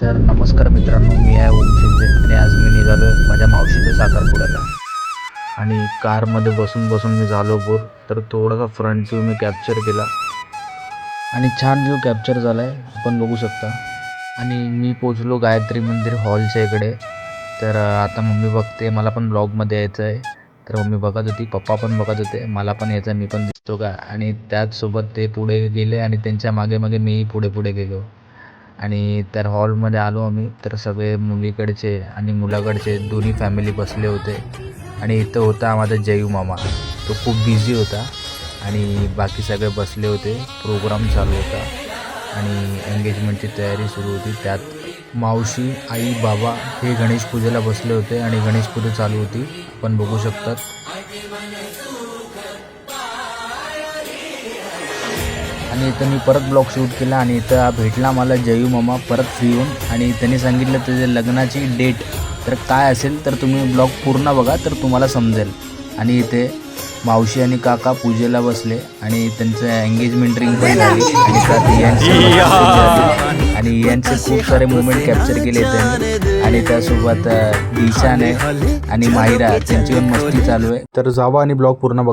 तर नमस्कार मित्रांनो, मी आहे ओम शिंदे आणि आज मी निघालो माझ्या मावशीच्या साखरपुड्याला. आणि कारमध्ये बसून बसून मी झालो बोर. तर थोडासा फ्रंट व्ह्यू मी कॅप्चर केला आणि छान व्ह्यू कॅप्चर झाला आहे, आपण बघू शकता. आणि मी पोचलो गायत्री मंदिर हॉलच्या इकडे. तर आता मम्मी बघते, मला पण ब्लॉगमध्ये यायचं आहे. तर मम्मी बघत होती, पप्पा पण बघत होते, मला पण यायचं, मी पण दिसतो का. आणि त्याचसोबत ते पुढे गेले आणि त्यांच्या मागे मागे मीही पुढे पुढे गेलो. आणि तर हॉलमध्ये आलो आम्ही. तर सगळे मुलीकडचे आणि मुलाकडचे दोन्ही फॅमिली बसले होते. आणि इथं होता माझा जयू मामा, तो खूप बिझी होता. आणि बाकी सगळे बसले होते, प्रोग्राम चालू होता आणि एंगेजमेंटची तयारी सुरू होती. त्यात मावशी, आई, बाबा हे गणेश पूजेला बसले होते आणि गणेश पूजा चालू होती, आपण बघू शकतात. आणि इथं मी परत ब्लॉग शूट केला आणि इथं भेटला मला जयू मामा परत फ्री होऊन. आणि त्यांनी सांगितलं त्याच्या लग्नाची डेट तर काय असेल, तर तुम्ही ब्लॉग पूर्ण बघा तर तुम्हाला समजेल. आणि इथे मावशी आणि काका पूजेला बसले आणि त्यांचं एंगेजमेंट रिंग पण झाली. आणि त्यात इयांची आणि इयांचे खूप सारे मुवमेंट कॅप्चर केले त्यांनी. आणि त्यासोबत दिशाने आणि माहिरा त्यांची पण मस्ती चालू आहे. तर जावा आणि ब्लॉग पूर्ण बघा.